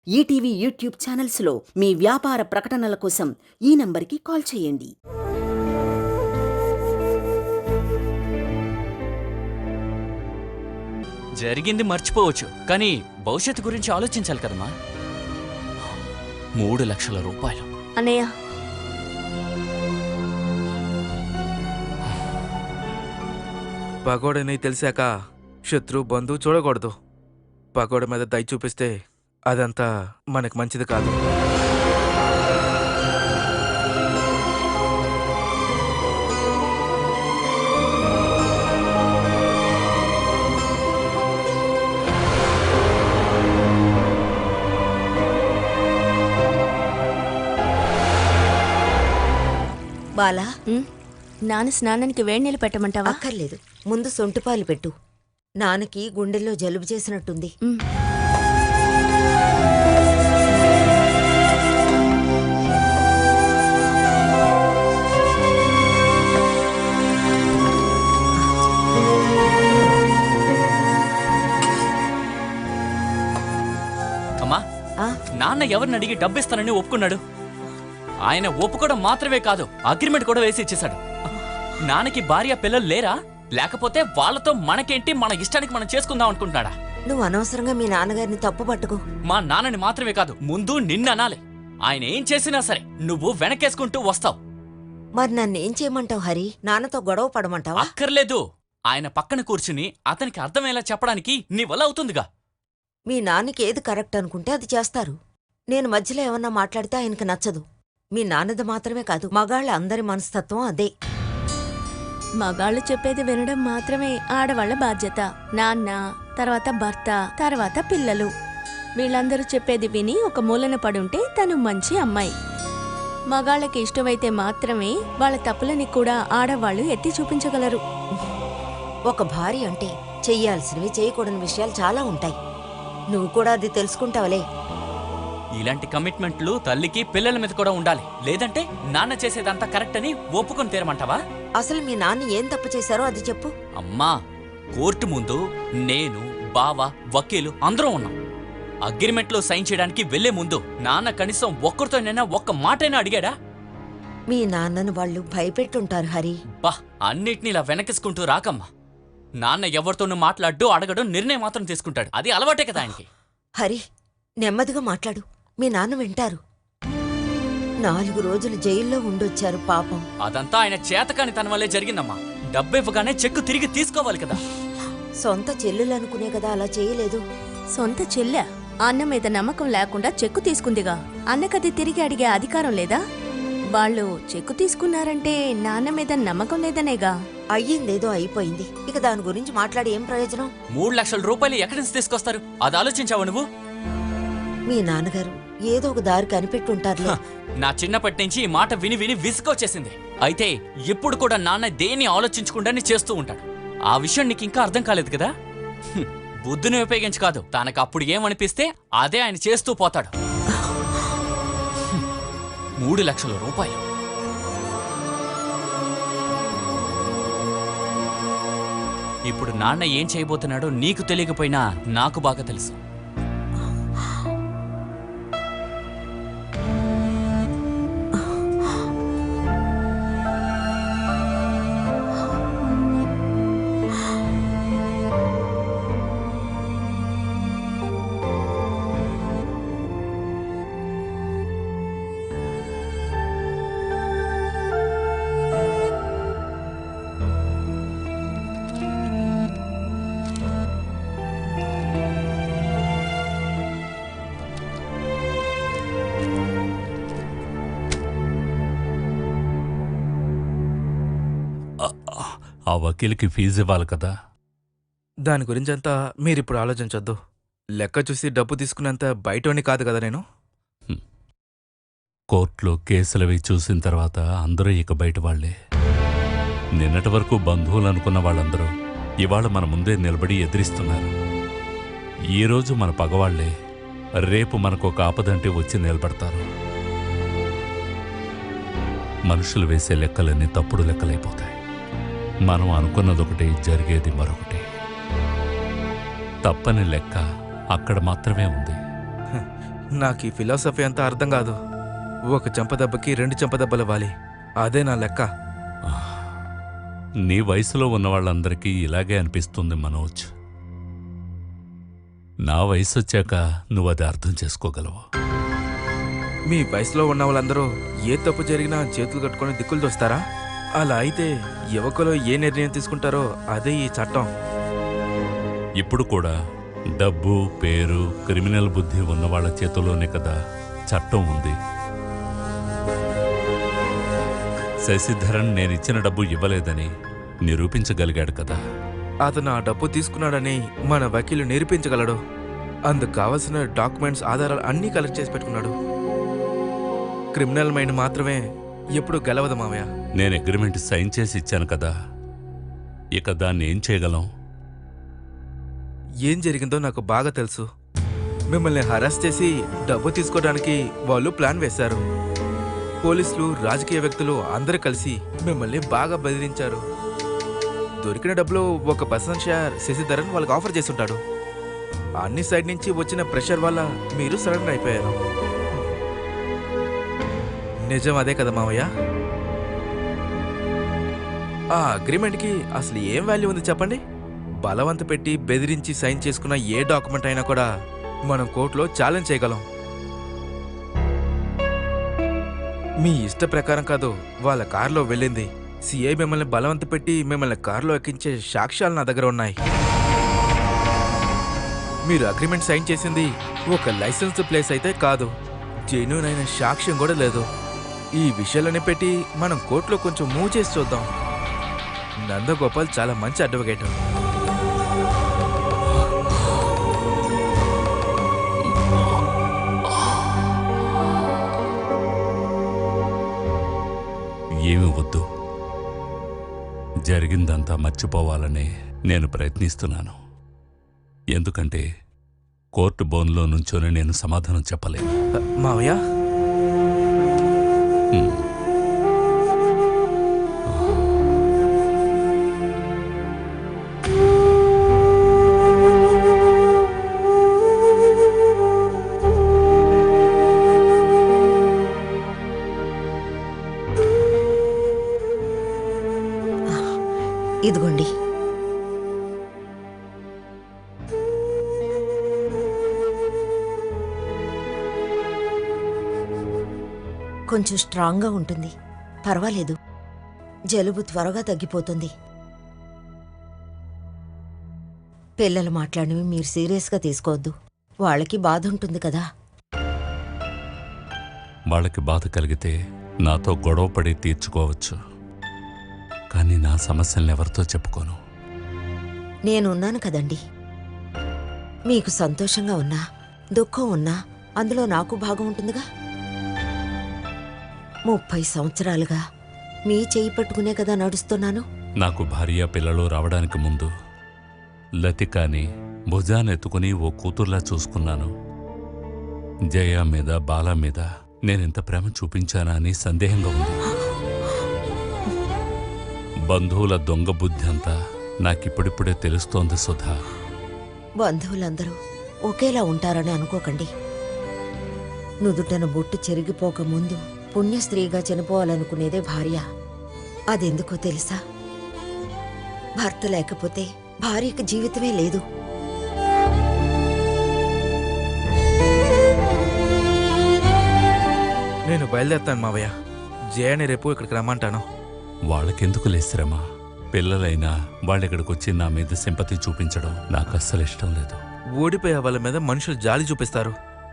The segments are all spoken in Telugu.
ఈటీవీ యూట్యూబ్ ఛానల్స్లో మీ వ్యాపార ప్రకటనల కోసం ఈ నంబర్కి కాల్ చేయండి. జరిగింది మర్చిపోవచ్చు, కానీ భవిష్యత్తు గురించి ఆలోచించాలి కదమ్మా. 3 లక్షల రూపాయలు అన్నయ్య, పగోడని తెలిసాక శత్రు బంధువు చూడకూడదు. పగోడ మీద దయ చూపిస్తే అదంతా మనకు మంచిది కాదు. బాలా, నాన్న స్నానానికి వేడి నీళ్ళు పెట్టమంటావా? అక్కర్లేదు, ముందు సొంటిపాలు పెట్టు. నాన్నకి గుండెల్లో జలుబు చేసినట్టుంది. అమ్మా, నాన్న ఎవరిని అడిగి డబ్బిస్తానని ఒప్పుకున్నాడు? ఆయన ఒప్పుకోవడం మాత్రమే కాదు, అగ్రిమెంట్ కూడా వేసి ఇచ్చేశాడు. నాన్నకి భార్య పిల్లలు లేరా? లేకపోతే వాళ్ళతో మనకేంటి, మన ఇష్టానికి మనం చేసుకుందాం అనుకుంటున్నాడా? నువ్వు అనవసరంగా మీ నాన్నగారిని తప్పు పట్టుకో. మా నాన్నని మాత్రమే కాదు, ముందు నిన్ను అనాలి. ఆయన ఏం చేసినా సరే నువ్వు వెనకేసుకుంటూ వస్తావు. మరి నన్నేం చేయమంటావు హరి? నాన్నతో గొడవ పడమంటావా? అక్కర్లేదు, ఆయన పక్కన కూర్చుని అతనికి అర్థమయ్యేలా చెప్పడానికి నీ వల్ల అవుతుందిగా. మీ నాన్నకి ఏది కరెక్ట్ అనుకుంటే అది చేస్తారు. నేను మధ్యలో ఏమన్నా మాట్లాడితే ఆయనకు నచ్చదు. మీ నాన్నది మాత్రమే కాదు, మగాళ్ళ అందరి మనస్తత్వం అదే. మగాళ్ళు చెప్పేది వినడం మాత్రమే ఆడవాళ్ల బాధ్యత. నాన్న, తర్వాత భర్త, తర్వాత పిల్లలు, వీళ్ళందరూ చెప్పేది విని ఒక మూలన పడుంటే తను మంచి అమ్మాయి. మగాళ్ళకి ఇష్టమైతే మాత్రమే వాళ్ళ తప్పులని కూడా ఆడవాళ్లు ఎత్తి చూపించగలరు. ఒక భార్య అంటే చెయ్యాల్సినవి చేయకూడని విషయాలు చాలా ఉంటాయి. నువ్వు కూడా అది తెలుసుకుంటావులే. ఇలాంటి కమిట్మెంట్లు తల్లికి పిల్లల మీద కూడా ఉండాలి. లేదంటే నాన్న చేసేదంతా కరెక్ట్ అని ఒప్పుకొని తీరమంటావా? అసలు మీ నాన్న ఏం తప్పు చేశారో అది చెప్పు. అమ్మా, కోర్టు ముందు నేను, బావ, వకీలు అందరం ఉన్నాం. అగ్రిమెంట్లో సైన్ చేయడానికి వెళ్లే ముందు నాన్న కనీసం ఒక్కరితోనైనా ఒక్క మాటైనా అడిగాడా? మీ నాన్నను వాళ్ళు భయపెట్టుంటారు హరి. బా, అన్నిటినీ ఇలా వెనకేసుకుంటూ రాకమ్మా. నాన్న ఎవరితోనూ మాట్లాడు, అడగడం, నిర్ణయం మాత్రం తీసుకుంటాడు. అది అలవాటే కదా ఆయనకి. హరి, నెమ్మదిగా మాట్లాడు, మీ నాన్న వింటారు. 4 రోజులు జైల్లో ఉండొచ్చారు పాపం. అదంతా ఆయన చేతకాని తన వల్లే జరిగిందమ్మా. డబ్బు ఇవ్వగానే చెక్కు తిరిగి తీసుకోవాలి కదా. సొంత చెల్లెలనుకునే కదా అలా చేయలేదు. సొంత చెల్లె అన్న మీద నమ్మకం లేకుండా చెక్కు తీసుకుందిగా. అన్నకది తిరిగి అడిగే అధికారం లేదా? వాళ్ళు చెక్కు తీసుకున్నారంటే నాన్న మీద నమ్మకం లేదనేగా. అయ్యిందేదో అయిపోయింది, ఇక దాని గురించి మాట్లాడి ఏం ప్రయోజనం? 3 లక్షల రూపాయలు ఎక్కడి నుంచి తీసుకొస్తారు? అది ఆలోచించావు నువ్వు? మీ నాన్నగారు ఏదో ఒక దారి కనిపెట్టుంటారులే. నా చిన్నప్పటి నుంచి ఈ మాట విని విని విసుకొచ్చేసింది. అయితే ఇప్పుడు కూడా నాన్న దేన్ని ఆలోచించకుండానే చేస్తూ ఉంటాడు. ఆ విషయం నీకు ఇంకా అర్థం కాలేదు కదా. బుద్ధిని ఉపయోగించి కాదు, తనకు అప్పుడు ఏమనిపిస్తే అదే ఆయన చేస్తూ పోతాడు. 3 లక్షల రూపాయలు. ఇప్పుడు నాన్న ఏం చేయబోతున్నాడో నీకు తెలియకపోయినా నాకు బాగా తెలుసు. ఆ వకీల్కి ఫీజు ఇవ్వాలి కదా. దాని గురించంతా మీరిప్పుడు ఆలోచించొద్దు. లెక్క చూసి డబ్బు తీసుకున్నంత బయటోని కాదు కదా నేను. కోర్టులో కేసులవి చూసిన తర్వాత అందరూ ఇక బయట వాళ్లే. నిన్నటి వరకు బంధువులు అనుకున్న వాళ్ళందరూ ఇవాళ మన ముందే నిలబడి ఎదిరిస్తున్నారు. ఈరోజు మన పగవాళ్లే రేపు మనకు ఒక ఆపదంటే వచ్చి నిలబడతారు. మనుషులు వేసే లెక్కలన్నీ తప్పుడు లెక్కలైపోతాయి. మనం అనుకున్నదొకటి, జరిగేది మరొకటి. తప్పని లెక్క అక్కడ మాత్రమే ఉంది. నాకు ఈ ఫిలాసఫీ అంతా అర్థం కాదు. ఒక చెంపదెబ్బకి 2 చెంపదెబ్బలు ఇవ్వాలి, అదే నా లెక్క. నీ వయసులో ఉన్న వాళ్ళందరికీ ఇలాగే అనిపిస్తుంది మనోజ్. నా వయసు వచ్చాక నువ్వు అది అర్థం చేసుకోగలవు. మీ వయసులో ఉన్న వాళ్ళందరూ ఏ తప్పు జరిగినా చేతులు కట్టుకొని దిక్కులు చూస్తారా? అలా అయితే యువకులు ఏ నిర్ణయం తీసుకుంటారో అదే ఈ చట్టం. ఇప్పుడు కూడా డబ్బు, పేరు, క్రిమినల్ బుద్ధి ఉన్న వాళ్ళ చేతుల్లోనే కదా చట్టం ఉంది. శశిధరన్ నేనిచ్చిన డబ్బు ఇవ్వలేదని నిరూపించగలిగాడు కదా. అతను ఆ డబ్బు తీసుకున్నాడని మన వకీలు నిరూపించగలడు. అందుకు కావలసిన డాక్యుమెంట్స్, ఆధారాలు అన్నీ కలెక్ట్ చేసి పెట్టుకున్నాడు. క్రిమినల్ మైండ్ మాత్రమే ఎప్పుడు గెలవదు మావయ్య. నేను అగ్రిమెంట్ సైన్ చేసి ఇచ్చాను కదా, ఇక దాన్ని ఏం చేయగలం? ఏం జరిగిందో నాకు బాగా తెలుసు. మిమ్మల్ని హరాస్ చేసి డబ్బు తీసుకోవడానికి వాళ్ళు ప్లాన్ వేశారు. పోలీసులు, రాజకీయ వ్యక్తులు అందరూ కలిసి మిమ్మల్ని బాగా బెదిరించారు. దొరికిన డబ్బులో 1% షేర్ శశిధరన్ వాళ్ళకి ఆఫర్ చేసుంటాడు. అన్ని సైడ్ నుంచి వచ్చిన ప్రెషర్ వల్ల మీరు సరెండర్ అయిపోయారు. నిజం అదే కదా మావయ్య? ఆ అగ్రిమెంట్కి అసలు ఏం వాల్యూ ఉంది చెప్పండి? బలవంత పెట్టి బెదిరించి సైన్ చేసుకున్న ఏ డాక్యుమెంట్ అయినా కూడా మనం కోర్టులో ఛాలెంజ్ చేయగలం. మీ ఇష్ట ప్రకారం కాదు వాళ్ళ కారులో వెళ్ళింది. సిఐ మిమ్మల్ని బలవంత పెట్టి మిమ్మల్ని కారులో ఎక్కించే సాక్ష్యాలు నా దగ్గర ఉన్నాయి. మీరు అగ్రిమెంట్ సైన్ చేసింది ఒక లైసెన్స్ ప్లేస్ అయితే కాదు, జెన్యూన్ అయిన సాక్ష్యం కూడా లేదు. ఈ విషయాలని పెట్టి మనం కోర్టులో కొంచెం మూవ్ చేసి చూద్దాం. నందగోపాల్ చాలా మంచి అడ్వకేట్. ఏమి వద్దు, జరిగిందంతా మర్చిపోవాలని నేను ప్రయత్నిస్తున్నాను. ఎందుకంటే కోర్టు బోన్లో నుంచొని నేను సమాధానం చెప్పలేను. మావయ్య, ఇదిగోండి. కొంచెం స్ట్రాంగ్గా ఉంటుంది, పర్వాలేదు. జలుబు త్వరగా తగ్గిపోతుంది. పిల్లలు మాట్లాడినవి మీరు సీరియస్గా తీసుకోవద్దు. వాళ్ళకి బాధ ఉంటుంది కదా. వాళ్ళకి బాధ కలిగితే నాతో గొడవపడి తీర్చుకోవచ్చు, కానీ నా సమస్యల్ని ఎవరితో చెప్పుకోను. నేనున్నాను కదండి. మీకు సంతోషంగా ఉన్నా, దుఃఖం ఉన్నా అందులో నాకు భాగం ఉంటుందిగా. 30 సంవత్సరాలుగా మీ చేయి పట్టుకునే కదా నడుస్తున్నాను. నాకు భార్య పిల్లలు రావడానికి ముందు లతికాని భుజానెత్తుకుని ఓ కూతుర్లా చూసుకున్నాను. జయ మీద, బాల మీద నేనెంత ప్రేమ చూపించానా అని సందేహంగా ఉంది. బంధువుల దొంగ బుద్ధి అంతా నాకిప్పుడిప్పుడే తెలుస్తోంది సుధా. బంధువులందరూ ఒకేలా ఉంటారని అనుకోకండి. నుదుటన బొట్టు చెరిగిపోక ముందు పుణ్యస్త్రీగా చనిపోవాలనుకునేదే భార్య. అదెందుకో తెలుసా? భర్త లేకపోతే భార్యకి జీవితమే లేదు. నేను బయలుదేరుతాను మావయ్య. జయని రేపు ఇక్కడికి రమ్మంటాను. వాళ్ళకెందుకు లేశ్రమ? పిల్లలైనా వాళ్ళిక్కడికొచ్చి నా మీద సింపతి చూపించడం నాకు అస్సలు ఇష్టం లేదు. ఓడిపోయే వాళ్ళ మీద మనుషులు జాలి చూపిస్తారు.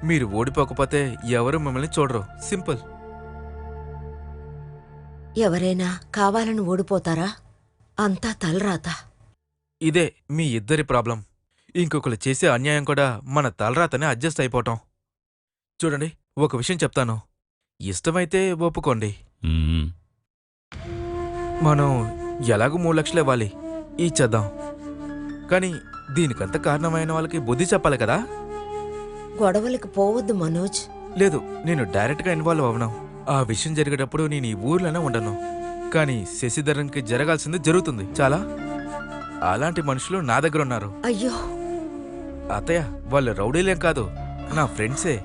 మీరు ఓడిపోకపోతే ఎవరు మిమ్మల్ని చూడరు. సింపుల్. ఎవరైనా కావాలని ఓడిపోతారా? అంతా తలరాత. ఇదే మీ ఇద్దరి ప్రాబ్లం. ఇంకొకరు చేసే అన్యాయం కూడా మన తలరాతనే అడ్జస్ట్ అయిపోవటం. చూడండి, ఒక విషయం చెప్తాను. ఇష్టమైతే ఒప్పుకోండి. మ్మ్. మనం ఎలాగూ 3 లక్షలు ఇవ్వాలి, ఇచ్చేద్దాం. కానీ దీనికంత కారణమైన వాళ్ళకి బుద్ధి చెప్పాలి కదా. గొడవలకు పోవద్దు మనోజ్. లేదు, నేను డైరెక్ట్గా ఇన్వాల్వ్ అవ్వను. ఆ విషయం జరిగేటప్పుడు నేను ఈ ఊర్లోనే ఉండను. కానీ శశిధరన్కి జరగాల్సింది జరుగుతుంది. చాలా అలాంటి మనుషులు నా దగ్గర ఉన్నారు. అయ్యో, అత్తయ్య, వాళ్ళు రౌడీలేం కాదు, నా ఫ్రెండ్సే.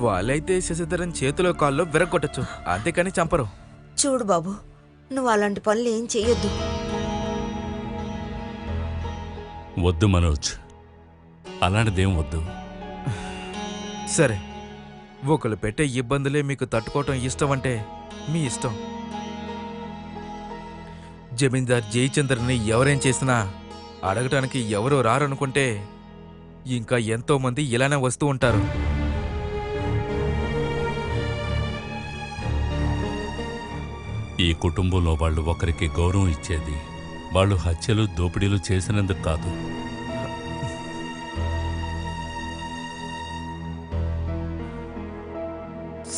వాళ్ళైతే శశిధరన్ చేతిలో కాల్లో విరగొట్టచ్చు, అంతేకాని చంపరు. చూడు బాబు, నువ్వు అలాంటి పనులు ఏం చెయ్యొద్దు. వద్దు మనోజ్, అలాంటిదేం వద్దు. సరే, ఒకళ్ళు పెట్టే ఇబ్బందులే మీకు తట్టుకోవటం ఇష్టం అంటే మీ ఇష్టం. జమీందార్ జయచంద్రని ఎవరేం చేసినా అడగటానికి ఎవరో రారనుకుంటే ఇంకా ఎంతో మంది ఇలానే వస్తూ ఉంటారు. ఈ కుటుంబంలో వాళ్ళు ఒకరికి గౌరవం ఇచ్చేది వాళ్ళు హత్యలు దోపిడీలు చేసినందుకు కాదు.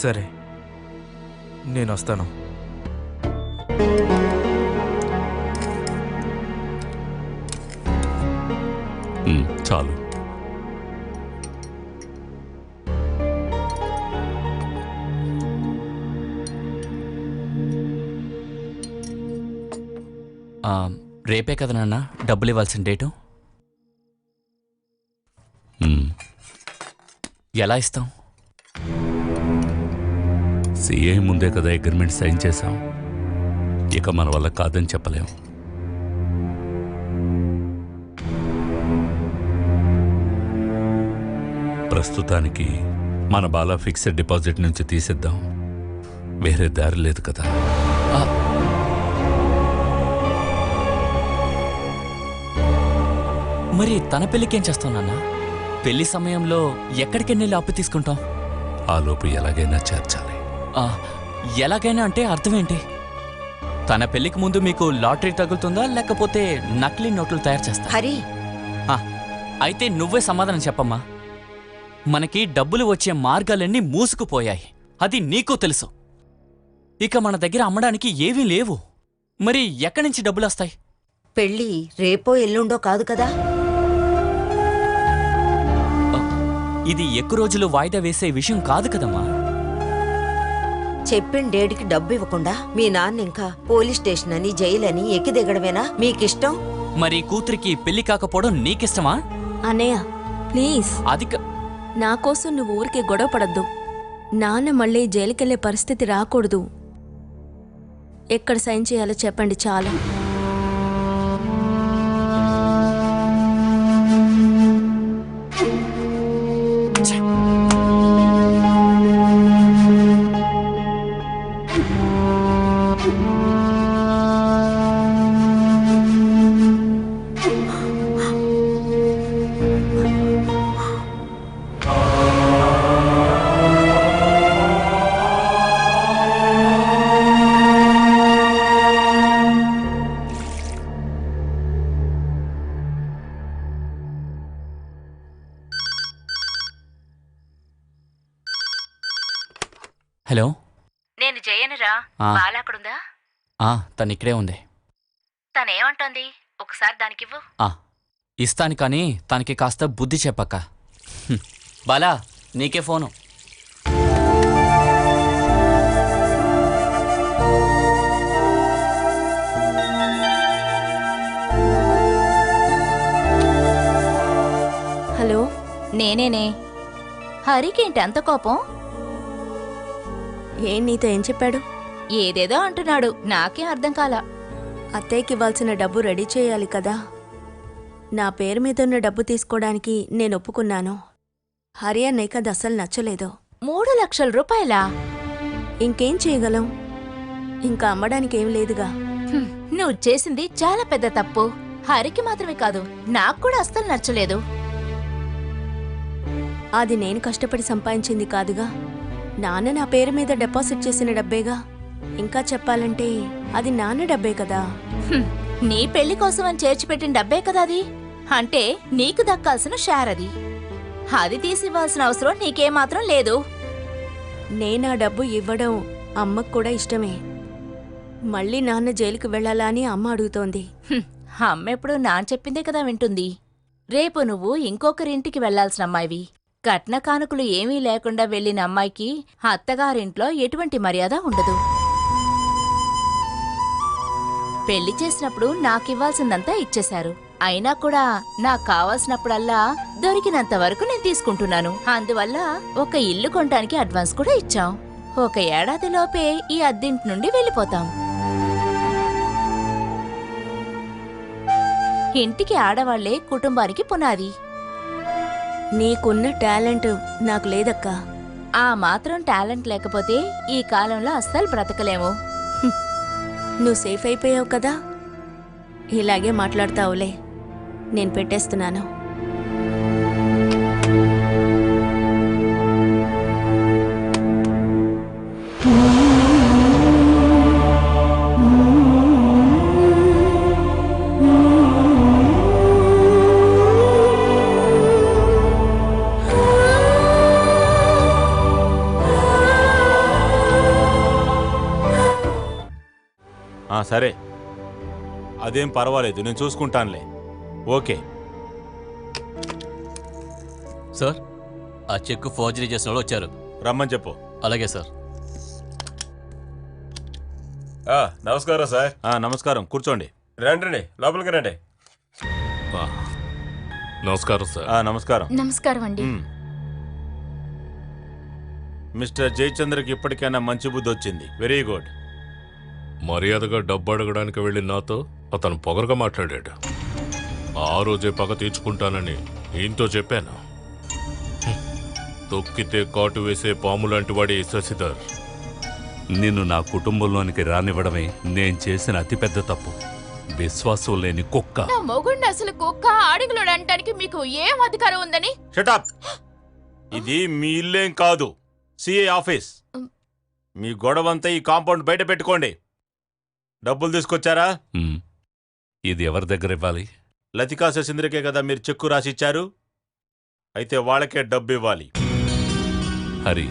సరే, నేనొస్తాను. చాలు. రేపే కదా నాన్న డబ్బులు ఇవ్వాల్సిన డేటు? ఎలా ఇస్తాం? సిఐ ముందే కదా అగ్రిమెంట్ సైన్ చేశాం, ఇక మన వల్ల కాదని చెప్పలేం. ప్రస్తుతానికి మన బాలా ఫిక్స్డ్ డిపాజిట్ నుంచి తీసేద్దాం, వేరే దారి లేదు కదా. మరి తన పెళ్ళికేం చేస్తాం నాన్న? పెళ్లి సమయంలో ఎక్కడికి వెళ్ళి అప్పు తీసుకుంటాం? ఆ లోపు ఎలాగైనా చేర్చాలి. ఎలాగైనా అంటే అర్థమేంటి? తన పెళ్లికి ముందు మీకు లాటరీ తగులుతుందా, లేకపోతే నకిలీ నోట్లు తయారు చేస్తా? హరి, అయితే నువ్వే సమాధానం చెప్పమ్మా. మనకి డబ్బులు వచ్చే మార్గాలన్నీ మూసుకుపోయాయి, అది నీకు తెలుసు. ఇక మన దగ్గర అమ్మడానికి ఏవీ లేవు. మరి ఎక్కడి నుంచి డబ్బులు వస్తాయి? పెళ్ళి రేపో ఎల్లుండో కాదు కదా. ఇది ఎక్కువ రోజులు వాయిదా వేసే విషయం కాదు కదమ్మా. చెప్పిన డేట్కి డబ్బు ఇవ్వకుండా మీ నాన్న ఇంకా పోలీస్ స్టేషన్ అని జైలని ఎక్కి దిగడమేనా మీకిష్టం? మరి కూతురికి పెళ్లి కాకపోవడం నీకిష్టమా? అన్నయ్య ప్లీజ్, అది నా కోసం నువ్వు ఊరికే గొడవ పడద్దు. నాన్న మళ్ళీ జైలుకెళ్లే పరిస్థితి రాకూడదు. ఎక్కడ సైన్ చేయాలో చెప్పండి చాలు. హలో, నేను జయనురా. బాలా అక్కడుందా? తను ఇక్కడే ఉంది. తనేమంటోంది? ఒకసారి దానికివ్వు. ఇస్తాను, కానీ తనకి కాస్త బుద్ధి చెప్పక్క. బాలా, నీకే ఫోను. హలో, నేనేనే. హరికేంటి అంత కోపం? నీతో ఏం చెప్పాడు? ఏదేదో అంటున్నాడు, నాకేం అర్థం కాలా. అత్తయ్యకి ఇవ్వాల్సిన డబ్బు రెడీ చేయాలి కదా. నా పేరు మీదున్న డబ్బు తీసుకోవడానికి నేను ఒప్పుకున్నాను. హరి అన్నయ్యకి అది అసలు నచ్చలేదు. 3 లక్షల రూపాయలా? ఇంకేం చేయగలం? ఇంకా అమ్మడానికి ఏం లేదుగా. నువ్వు చేసింది చాలా పెద్ద తప్పు. హరికి మాత్రమే కాదు, నాకు కూడా అస్సలు నచ్చలేదు. అది నేను కష్టపడి సంపాదించింది కాదుగా. నాన్న నా పేరు మీద డిపాజిట్ చేసిన డబ్బేగా. ఇంకా చెప్పాలంటే అది నాన్న డబ్బే కదా. నీ పెళ్లి కోసం అని చేర్చిపెట్టిన డబ్బే కదా అది. అంటే నీకు దక్కాల్సిన షేర్ అది. అది తీసివ్వాల్సిన అవసరం నీకేమాత్రం లేదు. నేనా డబ్బు ఇవ్వడం అమ్మకు కూడా ఇష్టమే. మళ్ళీ నాన్న జైలుకు వెళ్లాలా అని అమ్మ అడుగుతోంది. అమ్మెప్పుడు నాన్న చెప్పిందే కదా వింటుంది. రేపు నువ్వు ఇంకొకరింటికి వెళ్లాల్సిన అమ్మాయివి. కట్న కానుకలు ఏమీ లేకుండా వెళ్లిన అమ్మాయికి అత్తగారింట్లో ఎటువంటి మర్యాద ఉండదు. పెళ్లి చేసినప్పుడు నాకివ్వాల్సిందంతా ఇచ్చేశారు. అయినా కూడా నాకు కావాల్సినప్పుడల్లా దొరికినంత వరకు నేను తీసుకుంటున్నాను. అందువల్ల ఒక ఇల్లు కొనడానికి అడ్వాన్స్ కూడా ఇచ్చాం. ఒక ఏడాదిలోపే ఈ అద్దెంటి నుండి వెళ్ళిపోతాం. ఇంటికి ఆడవాళ్లే కుటుంబానికి పునాది. నీకున్న టాలెంట్ నాకు లేదక్కా. ఆ మాత్రం టాలెంట్ లేకపోతే ఈ కాలంలో అస్సలు బ్రతకలేము. నువ్వు సేఫ్ అయిపోయావు కదా, ఇలాగే మాట్లాడతావులే. నేను పెట్టేస్తున్నాను. సరే, అదేం పర్వాలేదు, నేను చూసుకుంటానులే. ఓకే సార్, ఆ చెక్కు ఫోర్జరీ చేసిన వాళ్ళు వచ్చారు. రమ్మని చెప్పు. అలాగే సార్. నమస్కారం సార్. నమస్కారం, కూర్చోండి. రండి, లోపలికి రండి. నమస్కారం సార్. నమస్కారం. నమస్కారం అండి. మిస్టర్ జయచంద్రకి ఇప్పటికైనా మంచి బుద్ధి వచ్చింది. Very good. మర్యాదగా డబ్బు అడగడానికి వెళ్ళి నాతో అతను పొగరుగా మాట్లాడాడు. ఆ రోజే పగ తీర్చుకుంటానని ఈయనతో చెప్పాను. తొక్కితే కాటు వేసే పాము లాంటి వాడి శశిధర్. నిన్ను నా కుటుంబంలోనికి రానివ్వడమే నేను చేసిన అతిపెద్ద తప్పు. విశ్వాసం లేని కుక్క. నా మొగుండు అసలు కుక్క ఆడిగులోడు అంటానికి మీకు ఏం అధికారం ఉందని? షటప్. ఇది మీ ఇల్లేం కాదు, సిఐ ఆఫీస్. మీ గొడవంతా ఈ కాంపౌండ్ బయట పెట్టుకోండి. డబ్బులు తీసుకొచ్చారా? ఇది ఎవరి దగ్గర ఇవ్వాలి? లతికా శశీంద్రకే కదా మీరు చెక్కు రాసిచ్చారు. అయితే వాళ్ళకే డబ్బు ఇవ్వాలి. హరి,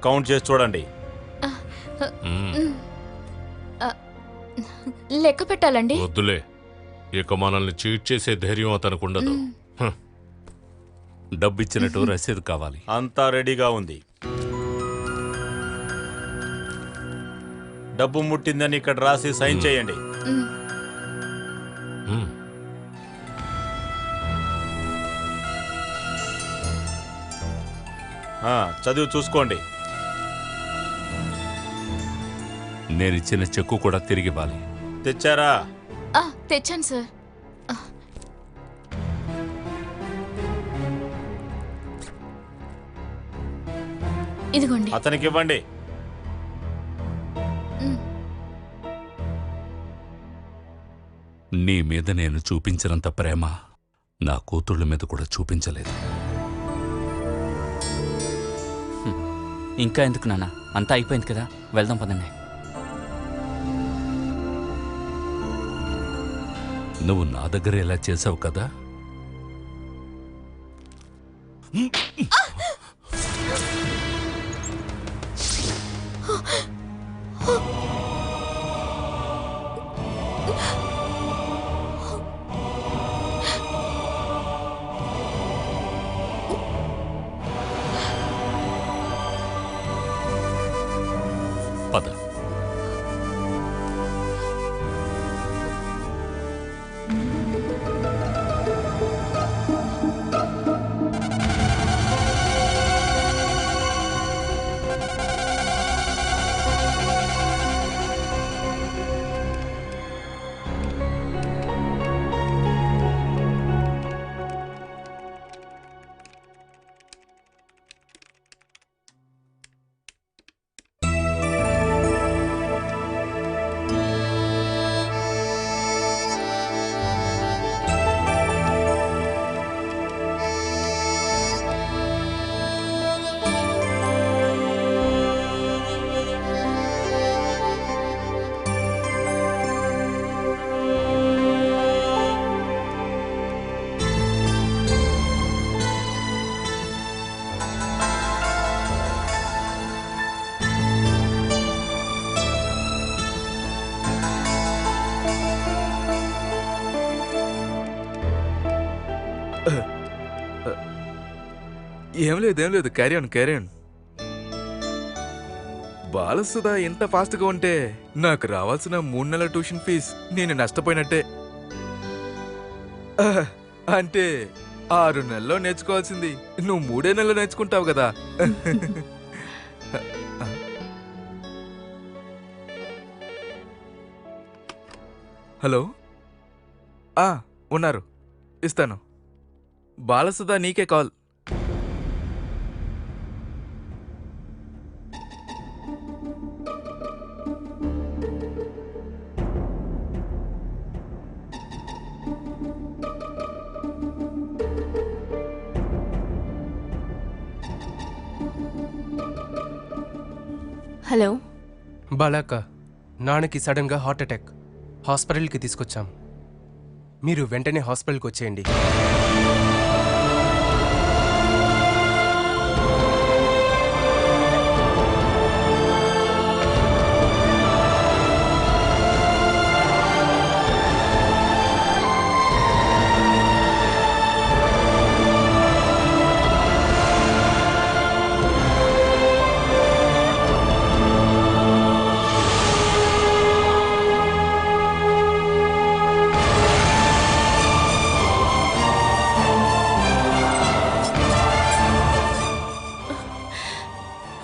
కౌంట్ చేసి చూడండి. లెక్క పెట్టాలండి. వద్దులే, ఇక మనల్ని చీట్ చేసే ధైర్యం అతనుకుండదు. డబ్బిచ్చినట్టు రసీదు కావాలి. అంతా రెడీగా ఉంది. డబ్బు ముట్టిందని ఇక్కడ రాసి సైన్ చేయండి. చదివి చూసుకోండి. నేనిచ్చిన చెక్కు కూడా తిరిగివ్వాలి. తెచ్చారా? తెచ్చాను సార్. ఇదిగోండి. అతనికి ఇవ్వండి. నీ మీద నేను చూపించినంత ప్రేమ నా కూతుళ్ళ మీద కూడా చూపించలేదు. ఇంకా ఎందుకు నాన్న, అంతా అయిపోయింది కదా, వెళ్దాం పదండి. నువ్వు నా దగ్గర ఇలా చేసావు కదా, పద. ఏం లేదు క్యారీ ఆన్ బాలసుధ ఇంత ఫాస్ట్గా ఉంటే నాకు రావాల్సిన 3 నెలల ట్యూషన్ ఫీజ్ నేను నష్టపోయినట్టే. అంటే 6 నెలల్లో నేర్చుకోవాల్సింది నువ్వు 3 నెలల్లో నేర్చుకుంటావు కదా. హలో, ఉన్నారు, ఇస్తాను. బాలసుధ నీకే కాల్. హలో. బాలాక, నాన్నకి సడన్గా హార్ట్ అటాక్. హాస్పిటల్కి తీసుకొచ్చాం. మీరు వెంటనే హాస్పిటల్కి వచ్చేయండి.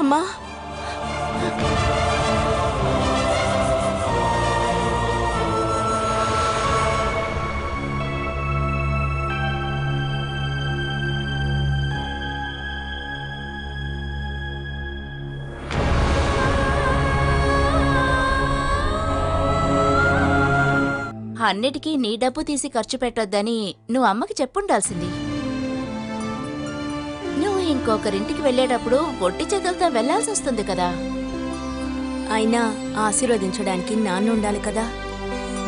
అమ్మా, అన్నిటికీ నీ డబ్బు తీసి ఖర్చు పెట్టొద్దని నువ్వు అమ్మకి చెప్పుండాల్సింది. నువ్వు ఇంకొకరింటికి వెళ్ళేటప్పుడు ఒట్టి చేతులతో వెళ్లాల్సి వస్తుంది కదా. అయినా ఆశీర్వదించడానికి నాన్న ఉండాలి కదా.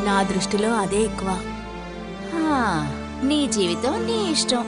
నా దృష్టిలో అదే ఎక్కువ. హా, నీ జీవితం నీ ఇష్టం.